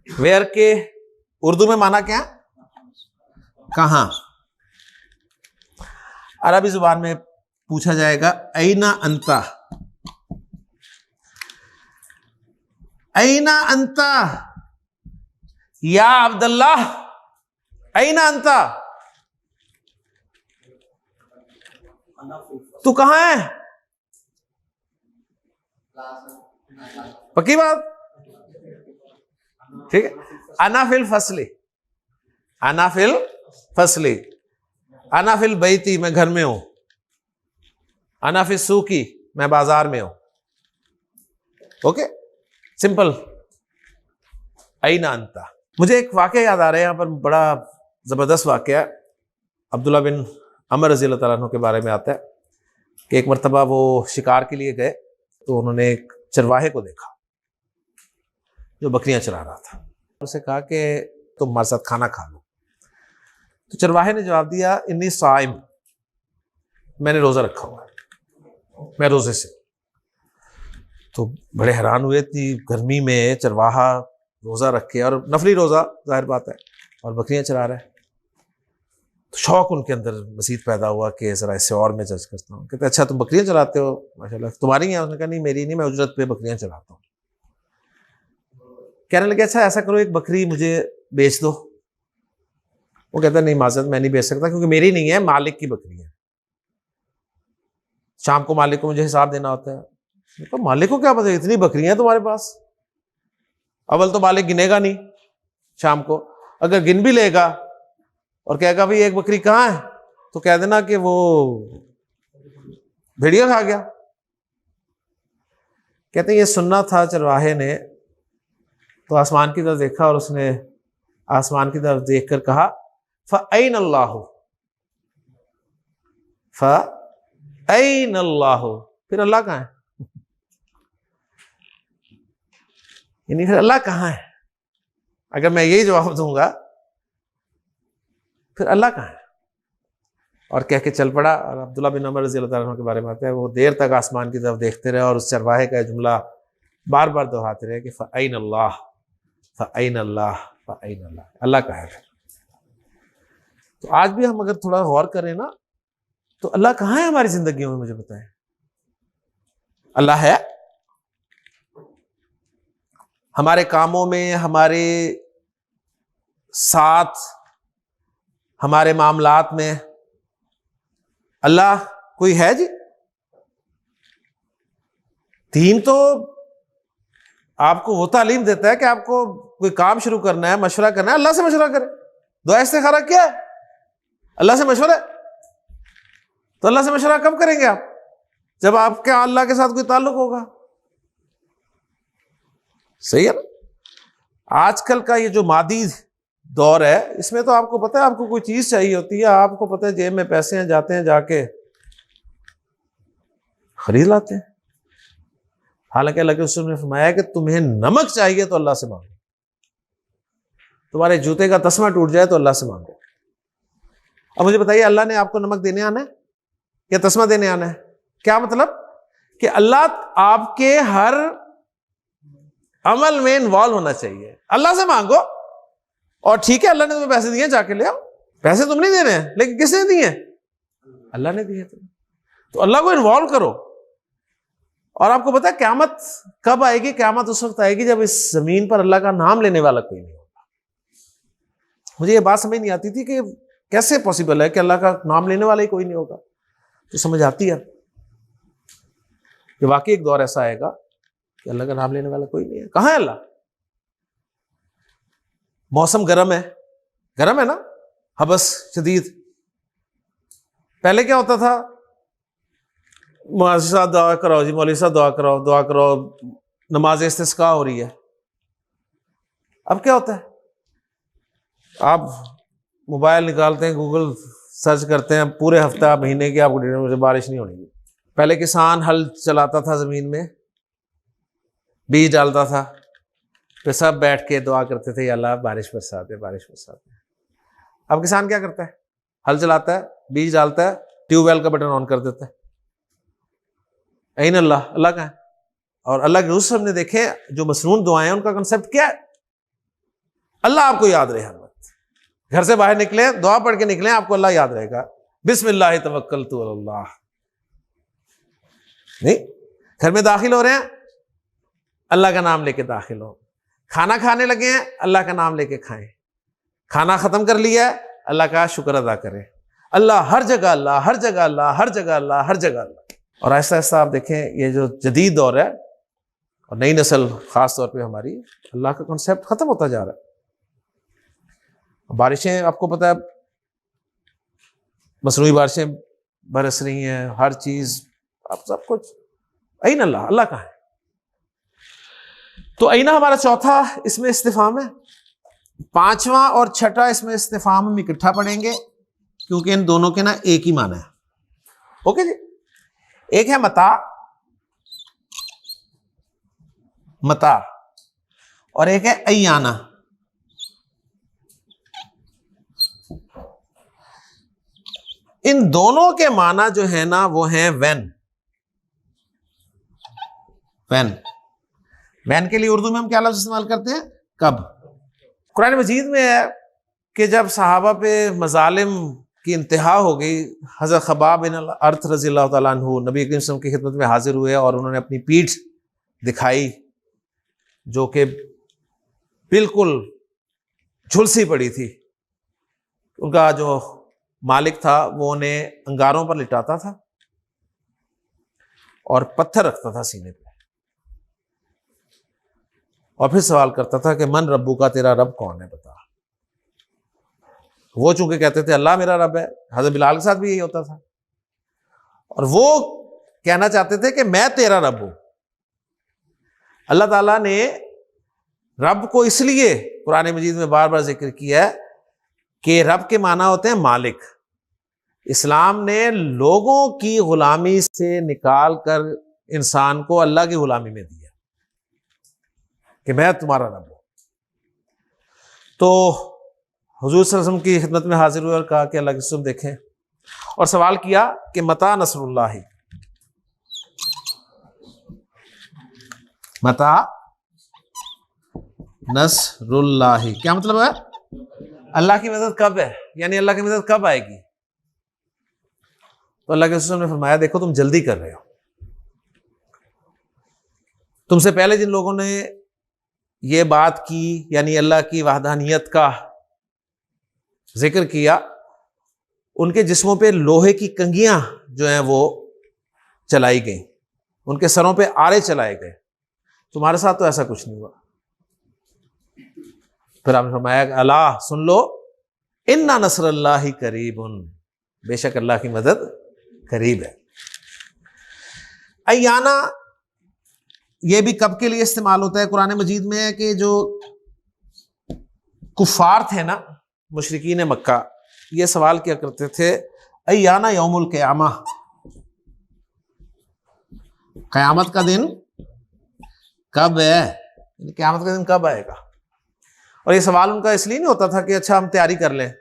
वेयर के उर्दू में माना क्या, कहां। अरबी जुबान में पूछा जाएगा ऐना अंता, ऐना अंता या अब्दुल्लाह, ऐना अंता, तू कहां है। पक्की बात, ठीक है। अनाफिल फसली, अनाफिल फसली, अनाफिल बैती, मैं घर में हूं। अनाफिल सूकी, मैं बाजार में हूं। ओके, सिंपल, ऐना अंता। मुझे एक वाकया याद आ रहा है यहां पर, बड़ा जबरदस्त वाकया। अब्दुल्ला बिन अमर रज़ी अल्लाह तआला अन्हु के बारे में आता है कि एक मरतबा वो शिकार के लिए गए, तो उन्होंने एक चरवाहे को देखा जो बकरियां चरा रहा था। उसे कहा कि तुम हमारे साथ खाना खा लो। तो चरवाहे ने जवाब दिया, इन्नी साइम, मैंने रोजा रखा हुआ है, मैं रोजे से। तो बड़े हैरान हुए, इतनी गर्मी में चरवाहा रोजा रखे, और नफली रोजा जाहिर बात है, और बकरियां चरा रहा है। तो शौक उनके अंदर मजीद पैदा हुआ कि जरा इससे और मैं जज करता हूँ। कहते अच्छा तुम बकरियां चराते हो, माशाल्लाह, तुम्हारी हैं? उसने कहा नहीं मेरी नहीं, मैं उजरत पे बकरियां चराता हूँ। कहने लगे अच्छा ऐसा करो, एक बकरी मुझे बेच दो। वो कहता नहीं माजरत, मैं नहीं बेच सकता क्योंकि मेरी नहीं है, मालिक की बकरी है। शाम को मालिक को मुझे हिसाब देना होता है। तो मालिक को क्या पता इतनी बकरियां तुम्हारे पास। अव्वल तो मालिक गिनेगा नहीं शाम को, अगर गिन भी लेगा और कहेगा भाई एक बकरी कहाँ है, तो कह देना कि वो भेड़िया खा गया। कहते हैं ये सुनना था चरवाहे ने, तो आसमान की तरफ देखा और उसने आसमान की तरफ देखकर कहा फ़अैन अल्लाहु, फ़अैन अल्लाहु, फिर अल्लाह कहाँ है, यानी फिर अल्लाह कहाँ है। अगर मैं यही जवाब दूंगा फिर अल्लाह कहाँ है, और कह के चल पड़ा। और अब्दुल्ला बिन उमर रज़ी अल्लाह अन्हु के बारे में आता है, वो देर तक आसमान की तरफ देखते रहे और उस चरवाहे का जुमला बार बार दोहराते रहे कि फ़अैन अल्लाह, फ़अैन अल्लाह, फ़अैन अल्लाह, अल्लाह कहाँ है। तो आज भी हम अगर थोड़ा गौर करें ना, तो अल्लाह कहाँ है हमारी जिंदगियों में, मुझे बताएं। अल्लाह है हमारे कामों में, हमारे साथ, हमारे मामलात में, अल्लाह कोई है जी? दीन तो आपको वो तालीम देता है कि आपको कोई काम शुरू करना है, मशवरा करना है, अल्लाह से मशवरा करें। दुआ इस्तिखारा क्या है? अल्लाह से मशवरा। तो अल्लाह से मशवरा कब करेंगे आप? जब आपके अल्लाह के साथ कोई ताल्लुक होगा। सही है ना? आजकल का ये जो मादी दौर है, इसमें तो आपको पता है, आपको कोई चीज चाहिए होती है, आपको पता है जेब में पैसे हैं, जाते हैं, जाके खरीद लाते हैं। हालांकि अल्लाह के रसूल ने फरमाया कि तुम्हें नमक चाहिए तो अल्लाह से मांगो, तुम्हारे जूते का तस्मा टूट जाए तो अल्लाह से मांगो। अब मुझे बताइए, अल्लाह ने आपको नमक देने आना है या तस्मा देने आना है? क्या मतलब? कि अल्लाह आपके हर अमल में इन्वॉल्व होना चाहिए। अल्लाह से मांगो, और ठीक है अल्लाह ने तुम्हें पैसे दिए, जाके ले आओ। पैसे तुम नहीं दे रहे हैं, लेकिन किसने दिए? अल्लाह ने दिए तुम्हें। तो अल्लाह को इन्वॉल्व करो। और आपको पता है क़यामत कब आएगी? क़यामत उस वक्त आएगी जब इस जमीन पर अल्लाह का नाम लेने वाला कोई नहीं होगा। मुझे ये बात समझ नहीं आती थी कि कैसे पॉसिबल है कि अल्लाह का नाम लेने वाला ही कोई नहीं होगा। तो समझ आती है कि वाकई एक दौर ऐसा आएगा कि अल्लाह का नाम लेने वाला कोई नहीं है। कहां है अल्लाह? मौसम गर्म है, गर्म है ना, हबस शदीद। पहले क्या होता था? मौलवी साहब दुआ कराओ जी, मौलवी साहब दुआ कराओ, दुआ करो, नमाज इस्तिस्का हो रही है। अब क्या होता है? आप मोबाइल निकालते हैं, गूगल सर्च करते हैं, पूरे हफ्ता महीने की आपको डिटेल मुझे बारिश नहीं होनी। पहले किसान हल चलाता था, जमीन में बीज डालता था, फिर सब बैठ के दुआ करते थे, या अल्लाह बारिश बरसा दे, बारिश बरसा दे। अब किसान क्या करता है? हल चलाता है, बीज डालता है, ट्यूबवेल का बटन ऑन कर देता है। ऐन अल्लाह, अल्लाह का है। और अल्लाह के रसूल ने देखे जो मसनून दुआएं हैं, उनका कंसेप्ट क्या है? अल्लाह आपको याद रहे हर वक्त। घर से बाहर निकले, दुआ पढ़ के निकले, आपको अल्लाह याद रहेगा। बिस्मिल्लाह तवक्कलतु अलल्लाह। नहीं, घर में दाखिल हो रहे हैं, अल्लाह का नाम लेके दाखिल हो। खाना खाने लगे हैं, अल्लाह का नाम लेके खाएं। खाना खत्म कर लिया है, अल्लाह का शुक्र अदा करें। अल्लाह हर जगह, अल्लाह हर जगह, अल्लाह हर जगह, अल्लाह हर जगह अल्लाह। और ऐसा ऐसा आप देखें, ये जो जदीद दौर है और नई नस्ल खास तौर पे हमारी, अल्लाह का कॉन्सेप्ट खत्म होता जा रहा है। बारिशें आपको पता है, मसनूई बारिशें बरस रही हैं, हर चीज, आप सब कुछ। ऐन अल्लाह, अल्लाह का है। तो ऐना हमारा चौथा इसमें इस्तिफाम है। पांचवा और छठा इसमें इस्तिफाम हम इकट्ठा पढ़ेंगे, क्योंकि इन दोनों के ना एक ही माना है। ओके जी। एक है मता, मता, और एक है अय्याना। इन दोनों के माना जो है ना, वो है वैन। वैन, वैन के लिए उर्दू में हम क्या लफ्ज इस्तेमाल करते हैं? कब। कुरान मजीद में है कि जब सहाबा पे मजालिम की इंतहा हो गई, हज़रत खबाब बिन अर्थ रज़ियल्लाहु ताला अन्हु नबी करीम सल्लल्लाहु अलैहि वसल्लम की खिदमत में हाजिर हुए और उन्होंने अपनी पीठ दिखाई, जो कि बिल्कुल झुलसी पड़ी थी। उनका जो मालिक था वो उन्हें अंगारों पर लिटाता था और पत्थर रखता था सीने पे, और फिर सवाल करता था कि मन रब्बू का, तेरा रब कौन है, बता। वो चूंकि कहते थे अल्लाह मेरा रब है, हज़रत बिलाल के साथ भी यही होता था, और वो कहना चाहते थे कि मैं तेरा रब हूं। अल्लाह ताला ने रब को इसलिए कुरान मजीद में बार बार जिक्र किया है कि रब के माना होते हैं मालिक। इस्लाम ने लोगों की गुलामी से निकाल कर इंसान को अल्लाह की गुलामी में दिया कि मैं तुम्हारा रब हूं। तो हुजूर सल्लल्लाहु अलैहि वसल्लम की खिदमत में हाजिर हुए और कहा कि अल्लाह की कसम देखें, और सवाल किया कि मता नसरुल्लाह, मता नसरुल्लाह क्या मतलब है? अल्लाह की मदद कब है, यानी अल्लाह की मदद कब आएगी? तो अल्लाह के रसूल ने फरमाया, देखो तुम जल्दी कर रहे हो। तुमसे पहले जिन लोगों ने ये बात की, यानी अल्लाह की वहदानियत का जिक्र किया, उनके जिस्मों पे लोहे की कंगियां जो हैं वो चलाई गई, उनके सरों पे आरे चलाए गए। तुम्हारे साथ तो ऐसा कुछ नहीं हुआ। फिर आपने फरमाया अल्लाह सुन लो, इन्ना नसरुल्लाहि करीबुन, बेशक अल्लाह की मदद करीब है। अय्याना ये भी कब के लिए इस्तेमाल होता है कुरान मजीद में, है कि जो कुफार थे ना, मुशरिकीन मक्का, ये सवाल किया करते थे अय्याना यौमुल क़यामा, क़यामत का दिन कब है, क़यामत का दिन कब आएगा। और ये सवाल उनका इसलिए नहीं होता था कि अच्छा हम तैयारी कर लें,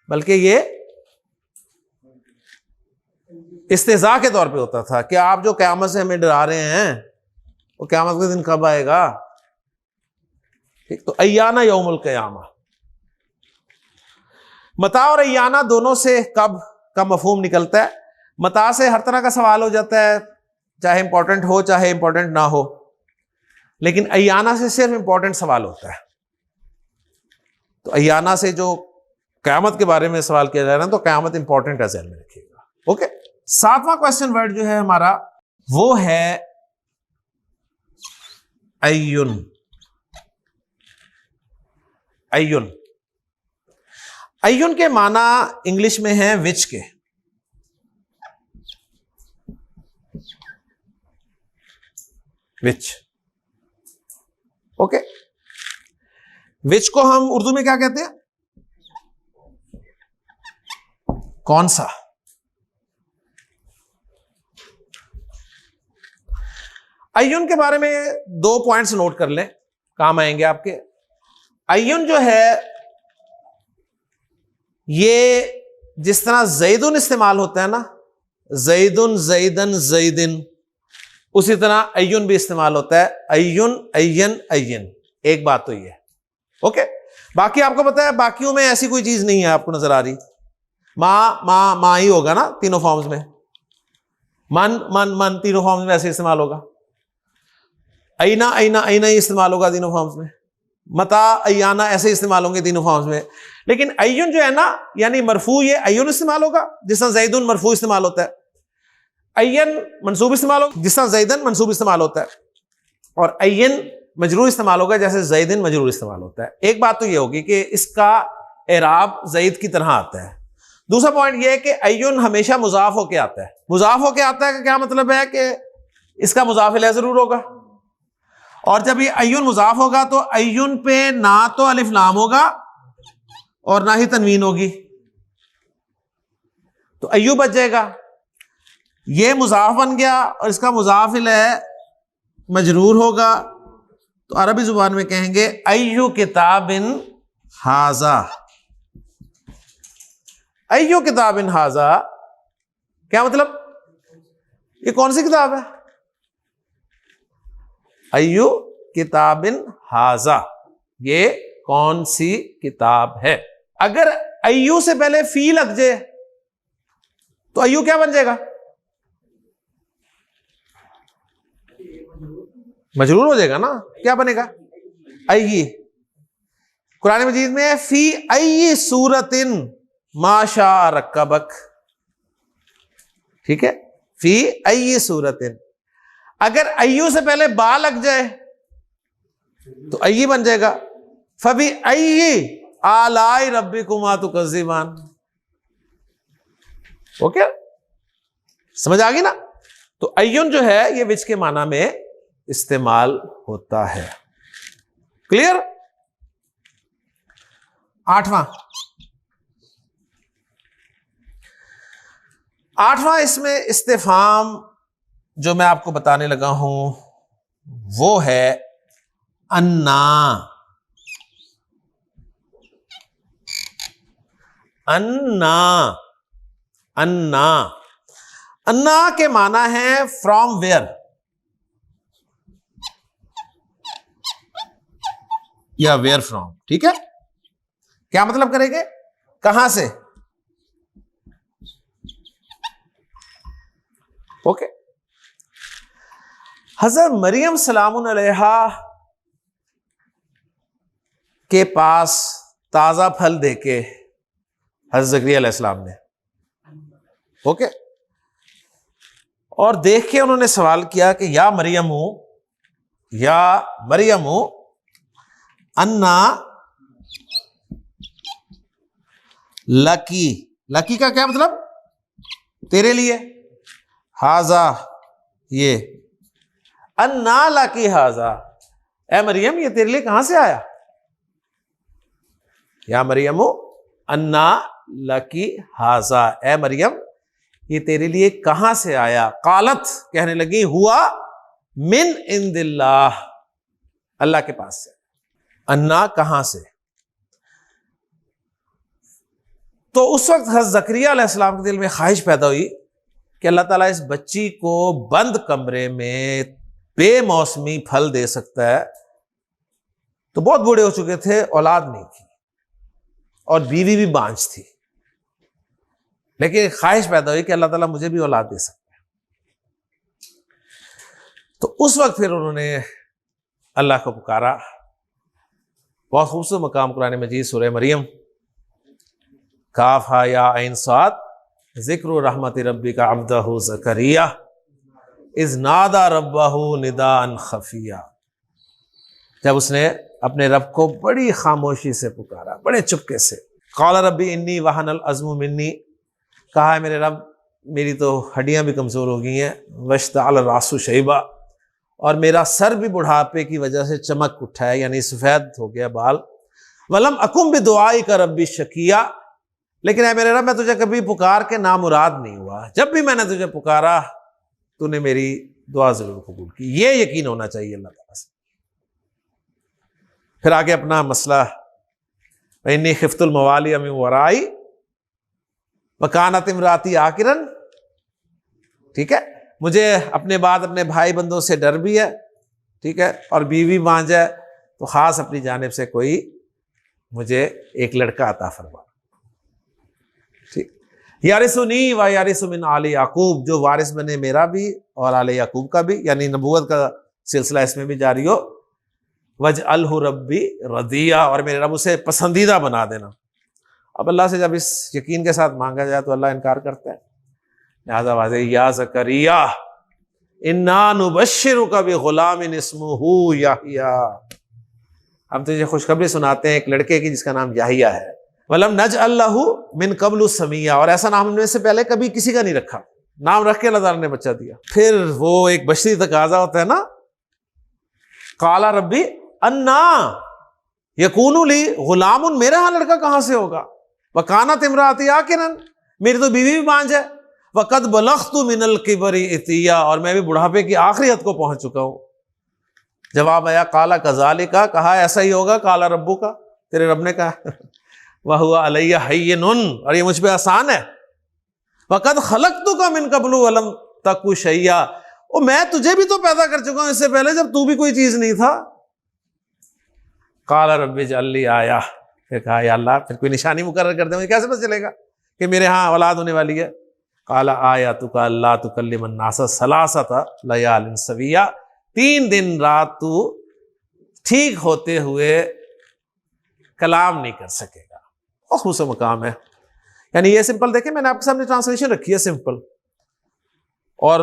बल्कि ये इस्तेज़ा के तौर पे होता था कि आप जो क़यामत से हमें डरा रहे हैं वो क़यामत का दिन कब आएगा। ठीक, तो अय्याना यौमुल क़यामा। मता और अय्याना दोनों से कब का मफहूम निकलता है। मता से हर तरह का सवाल हो जाता है, चाहे इंपॉर्टेंट हो चाहे इंपॉर्टेंट ना हो, लेकिन अय्याना से सिर्फ इंपॉर्टेंट सवाल होता है। तो अय्याना से जो क़यामत के बारे में सवाल किया जा रहा है तो क़यामत इंपॉर्टेंट है, ज़हन में रखिएगा। ओके, 7वां क्वेश्चन वर्ड जो है हमारा वो है अय्युन। अय्युन, अय्युन के माना इंग्लिश में है विच के। विच, ओके, विच को हम उर्दू में क्या कहते हैं, कौन सा। अय्युन के बारे में 2 पॉइंट्स नोट कर लें, काम आएंगे आपके। अय्युन जो है ये जिस तरह ज़ैदुन इस्तेमाल होता है ना, ज़ैदुन ज़ैदन ज़ैदिन, उसी तरह अय्युन भी इस्तेमाल होता है, अय्युन अय्यन अय्यन। एक बात तो ये है, ओके। बाकी आपको पता है बाकियों में ऐसी कोई चीज नहीं है आपको नजर आ रही। माँ ही होगा ना तीनों फॉर्म्स में, मन मन मन तीनों फॉर्म्स में ऐसे इस्तेमाल होगा, अयना अयना अयना ही इस्तेमाल होगा तीनों फॉर्म्स में, मता अय्याना ऐसे इस्तेमाल होंगे तीनों फॉर्म्स में। लेकिन अय्युन जो है ना, यानी मरफू, ये अय्युन इस्तेमाल होगा जिस तरह ज़ैदुन मरफू इस्तेमाल होता है, अय्यन मंसूब इस्तेमाल होगा जिस तरह ज़ैदन मंसूब इस्तेमाल होता है, और अय्यन मजरूर इस्तेमाल होगा जैसे ज़ैदिन मजरूर इस्तेमाल होता है। एक बात तो ये होगी कि इसका एराब ज़ैद की तरह आता है। दूसरा पॉइंट ये है कि अय्युन हमेशा मुजाफ होके आता है। मुजाफ होके आता है का क्या मतलब है कि इसका मुजाफ इलैह जरूर होगा, और जब ये अय्युन मुजाफ होगा तो अय्युन पे ना तो अलिफ लाम होगा और ना ही तनवीन होगी, तो अय्यू बच जाएगा। ये मुजाफ बन गया और इसका मुजाफ इलैह मजरूर होगा, तो अरबी जुबान में कहेंगे अय्यु किताबिन हाजा। अय्यु किताबिन हाजा क्या मतलब, ये कौन सी किताब है, अय्यु किताबिन हाजा, ये कौन सी किताब है। अगर अय्यु से पहले फी लग जाए तो अय्यु क्या बन जाएगा, मजरूर हो जाएगा ना। क्या बनेगा, अय्यी। कुरान मजीद में है फी अय्यी सूरतिन माशा रक्कबक, ठीक है, फी अय्यी सूरतिन। अगर अय्यू से पहले बा लग जाए तो अय्यी बन जाएगा, फबी अय्यी आलाई रब्बिकुमा तुकज़्ज़िबान। ओके, समझ आ गई ना। तो अय्युन जो है ये विच के माना में इस्तेमाल होता है। क्लियर। 8वां इसमें इस्तिफाम जो मैं आपको बताने लगा हूं वो है अन्ना। अन्ना, अन्ना, अन्ना के माना है फ्रॉम वेयर या वेयर फ्रॉम, ठीक है। क्या मतलब करेंगे, कहां से, ओके। हजरत मरियम सलामुन अलैहा के पास ताजा फल देके हजरत ज़करिया अलैहिस्सलाम ने, ओके। और देख के उन्होंने सवाल किया कि या मरियम अन्ना लकी का क्या मतलब? तेरे लिए। हाजा, ये अन्ना लकी हाजा, ए मरियम ये तेरे लिए कहां से आया? या मरियम अन्ना लकी हाजा, ए मरियम ये तेरे लिए कहां से आया? कालत, कहने लगी, हुआ मिन इंदिल्लाह, अल्लाह के पास से। अन्ना कहां से? तो उस वक्त हज़रत ज़करिया अलैहिस्सलाम के दिल में ख्वाहिश पैदा हुई कि अल्लाह ताला इस बच्ची को बंद कमरे में बेमौसमी फल दे सकता है। तो बहुत बूढ़े हो चुके थे, औलाद नहीं थी और बीवी भी बांझ थी, लेकिन ख्वाहिश पैदा हुई कि अल्लाह ताला मुझे भी औलाद दे सकता है। तो उस वक्त फिर उन्होंने अल्लाह को पुकारा। बहुत खूबसूरत मकाम कुरान मजीद सूरह मरियम, काफ हा या ऐन साद, ज़िक्र रहमत रब्बिका अब्दहु ज़करिया इज़ नादा रब्बहु निदाअन खफिया। जब उसने अपने रब को बड़ी खामोशी से पुकारा, बड़े चुपके से। क़ाल रब्बी इन्नी वहनल अज़्मु मिन्नी, कहा है मेरे रब मेरी तो हड्डियां भी कमज़ोर हो गई हैं, वश्तअल रासु शैबा, और मेरा सर भी बुढ़ापे की वजह से चमक उठा है, यानी सफ़ेद हो गया बाल। वलम अकुम बिदुआइका रब्बी शकिया, लेकिन है मेरे रब मैं तुझे कभी पुकार के नामुराद नहीं हुआ। जब भी मैंने तुझे पुकारा तूने मेरी दुआ जरूर कबूल की। ये यकीन होना चाहिए अल्लाह ताला से। फिर आगे अपना मसला, इन्नी खिफ्तुल मवालिया मिन वराई वकानत इमराती आकिरन, ठीक है, मुझे अपने बाद अपने भाई बंदों से डर भी है, ठीक है, और बीवी बांझ है, तो खास अपनी जानिब से कोई मुझे एक लड़का अता फरमा। ठीक, यारिसुनी व यारिसु मिन आले याकूब, जो वारिस बने मेरा भी और आले याकूब का भी, यानी नबूवत का सिलसिला इसमें भी जारी हो। वजअलहु रब्बी रदिया, और मेरे रब उसे पसंदीदा बना देना। अब अल्लाह से जब इस यकीन के साथ मांगा जाए तो अल्लाह इनकार करता है। लिहाजा वाज़े, या ज़करिया इन्ना नुबश्शिरुका बिग़ुलामिन इस्मुहु याहिया, हम तुझे खुशखबरी सुनाते हैं एक लड़के की जिसका नाम याहिया है। वलम नजअल लहु मिन क़ब्लु समिया, और ऐसा नाम हमने से पहले कभी किसी का नहीं रखा। नाम रख के अल्लाह ताला ने बच्चा दिया। फिर वो एक बशरी तकाजा होता है ना, काला रब्बी अन्ना यकूनु ली गुलामुन, मेरा यहाँ लड़का कहाँ से होगा? वकानत इमराती आकिरन, मेरी तो बीवी भी बांझ है। वक़द बलग़्तु मिनल किबरी इतिया, और मैं भी बुढ़ापे की आखिरी हद को पहुंच चुका हूँ। जवाब आया काला कज़ालिका, कहा ऐसा ही होगा, काला रब्बू का, तेरे रब ने कहा। वह हुआ अलैया हय्यनुन, और ये मुझ पे आसान है। वक़द ख़लक़तुका मिन क़ब्लु वलम तकु शैया, और मैं तुझे भी तो पैदा कर चुका हूं इससे पहले जब तू भी कोई चीज नहीं था। काला रब्बी जल्ली आया, फिर कहा या अल्लाह फिर कोई निशानी मुकर्रर कर दे, मुझे कैसे पता चलेगा कि मेरे यहाँ औलाद होने वाली है? काला आया तुका अल्लाह तुकल्लिमन नासा सलासता लयालिन सविया, 3 दिन रात तू ठीक होते हुए कलाम नहीं कर सकेगा। और खुश मकाम है, यानी ये सिंपल देखें, मैंने आपके सामने ट्रांसलेशन रखी है सिंपल, और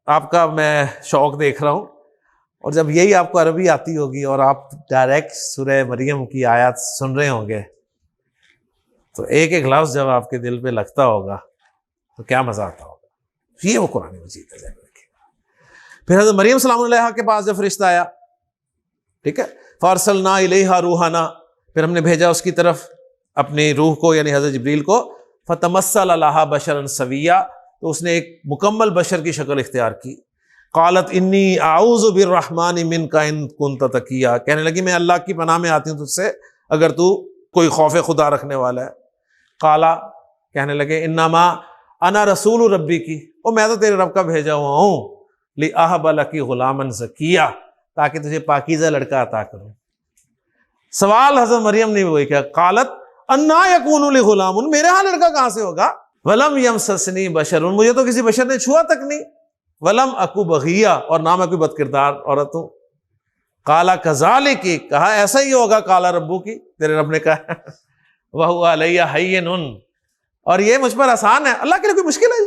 आपका मैं शौक देख रहा हूं। और जब यही आपको अरबी आती होगी और आप डायरेक्ट सूरह मरियम की आयत सुन रहे होंगे, तो एक एक लफ्ज़ जब आपके दिल पे लगता होगा तो क्या मजा आता होगा। ये वो कुरान मजीद का ज़हन रखिएगा। फिर हज़रत मरियम सलाम अलैहा के पास जब फरिश्ता आया, ठीक है, फ़अरसलना इलैहा रूहाना, फिर हमने भेजा उसकी तरफ अपनी रूह को, यानी हज़रत जिब्रील को। फ़तमस्सल लहा बशरन सविया, तो उसने एक मुकम्मल बशर की शक्ल इख्तियार की। क़ालत इन्नी आऊज़ु बिर्रहमानि मिनका इन कुन्त तकिया, कहने लगी मैं अल्लाह की पनाह में आती हूँ तुझसे अगर तू कोई खौफ खुदा रखने वाला है। काला, कहने लगे इन्नमा अना रसूल रब्बी की, ओ मैं तो तेरे रब का भेजा हुआ हूँ, ली अहब लकी गुलामन ज़किया, ताकि तुझे पाकीज़ा लड़का अता करूँ। सवाल हज़रत मरियम ने वही किया, कालत अन्ना यकूनु ली गुलामुन, मेरे यहाँ लड़का कहाँ से होगा? वलम यमससनी बशरुन, मुझे तो किसी बशर ने छुआ तक नहीं। वलम अकु बगिया, और ना मैं कोई बदकिरदार औरत हूँ। काला कज़ालिकी, कहा ऐसा ही होगा, काला रब्बू की, तेरे रब ने कहा। वह हुआ अलैया हय्यनुन, और ये मुझ पर आसान है, अल्लाह के लिए कोई मुश्किल है?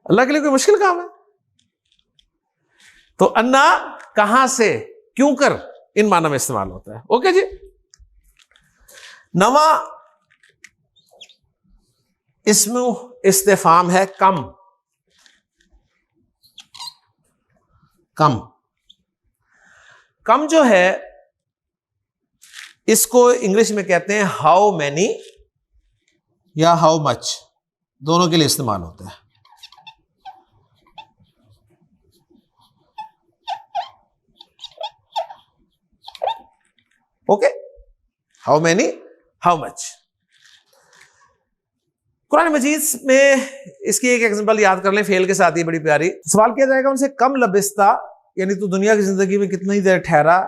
अल्लाह के लिए कोई मुश्किल काम है? तो अन्ना कहां से, क्यों कर इन माना में इस्तेमाल होता है। ओके जी। नवा इस्म इस्तिफाम है कम। कम कम जो है इसको इंग्लिश में कहते हैं हाउ मैनी या हाउ मच, दोनों के लिए इस्तेमाल होता है। Okay, how many, how much. कुरान मजीद में इसकी एक एग्जांपल याद कर लें, फेल के साथ ही, बड़ी प्यारी। सवाल किया जाएगा उनसे, कम लबिस्ता, यानी तू दुनिया की जिंदगी में कितनी देर ठहरा,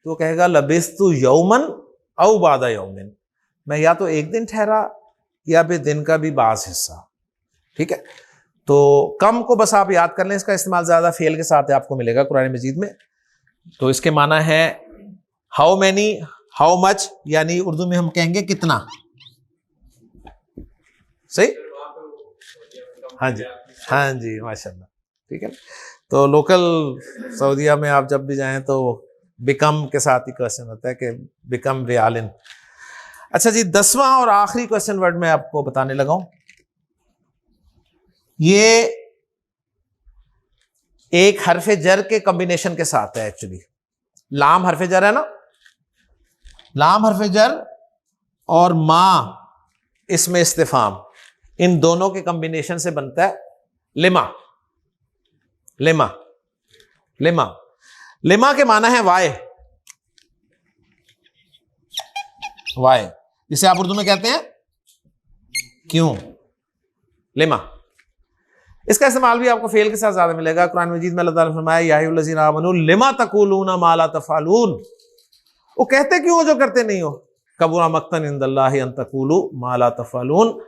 तो कहेगा लबिस्तु यौमन औ बादा यौमिन, मैं या तो एक दिन ठहरा या फिर दिन का भी बाज हिस्सा। ठीक है, तो कम को बस आप याद कर लें, इसका इस्तेमाल ज्यादा फेल के साथ आपको मिलेगा कुरान मजीद में। तो इसके माना है हाउ मैनी, हाउ मच, यानी उर्दू में हम कहेंगे कितना। सही, हाँ जी, हाँ जी, माशाल्लाह। ठीक है, तो लोकल सऊदीया में आप जब भी जाएं तो बिकम के साथ ही क्वेश्चन होता है कि बिकम रियालिन। अच्छा जी, 10वां और आखिरी क्वेश्चन वर्ड मैं आपको बताने लगा हूं। ये एक हरफे जर के कॉम्बिनेशन के साथ है। एक्चुअली लाम हरफे जर है ना, लाम हरफे जर और मां इसमें इस्तिफाम, इन दोनों के कॉम्बिनेशन से बनता है लिमा। लिमा, लिमा, लिमा के माना है वाय। वाय, जिसे आप उर्दू में कहते हैं क्यों। लिमा, इसका इस्तेमाल भी आपको फेल के साथ ज्यादा मिलेगा। कुरान मजीद में अल्लाह ताला ने फरमाया या अय्युहल्लज़ीना आमनू लिमा तक़ूलूना मा ला तफ़अलून, वो कहते क्यों हो जो करते नहीं हो। कबुरा मक़तन इंदल्लाहि अन तक़ूलू मा ला तफ़अलून,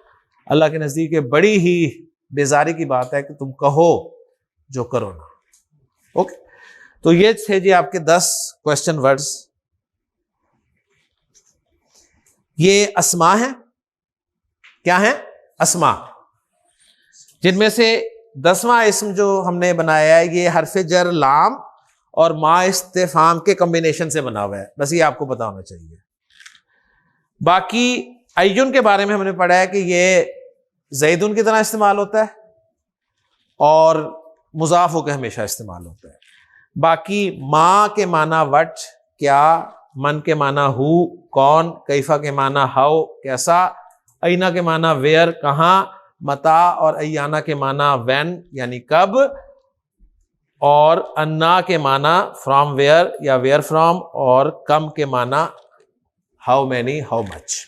अल्लाह के नजदीक बड़ी ही बेजारी की बात है कि तुम कहो जो करो ना। ओके, तो ये थे जी आपके 10 क्वेश्चन वर्ड्स। ये अस्मा है, क्या है, अस्मा, जिनमें से 10वां इस्म जो हमने बनाया है ये हरफे जर लाम और मा इस्तिफाम के कॉम्बिनेशन से बना हुआ है। बस ये आपको पता होना चाहिए। बाकी अय्युन के बारे में हमने पढ़ा है कि ये ज़ैदुन की तरह इस्तेमाल होता है और मुज़ाफ होकर हमेशा इस्तेमाल होता है। बाकी माँ के माना वट, क्या, मन के माना हु, कौन, कैफा के माना हाउ, कैसा, ऐना के माना वेयर, कहाँ, मता और अय्याना के माना व्हेन यानी कब, और अन्ना के माना फ्रॉम वेयर या वेयर फ्रॉम, और कम के माना how many, how much.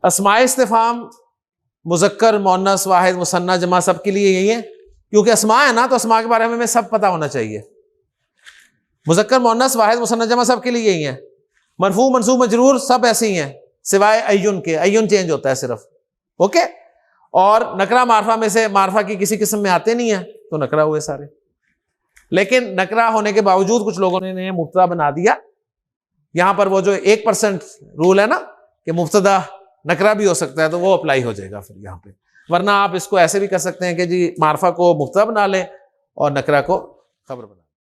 अस्माए इस्तिफाम मुज़क्कर, मुअन्नस, Wahid, Muthanna, जमा सबके लिए यही है, क्योंकि अस्मा है ना, तो अस्मा के बारे में हमें सब पता होना चाहिए। मुज़क्कर, मुअन्नस, वाहिद, मुसन्ना, जमा सबके लिए यही है। मरफू, मंसूब, मजरूर सब ऐसे ही हैं सिवाय अय्युन के, अय्युन चेंज होता है सिर्फ। ओके, और नकरा मारफा में से मारफा की किसी किस्म में आते नहीं है तो नकरा हुए सारे। लेकिन नकरा होने के बावजूद कुछ लोगों ने मुब्तदा बना दिया। यहां पर वो जो 1% रूल है ना कि मुब्तदा नकरा भी हो सकता है, तो वो अप्लाई हो जाएगा फिर यहाँ पे। वरना आप इसको ऐसे भी कर सकते हैं कि जी मारफा को मुब्तदा बना लें और नकरा को खबर बना लें।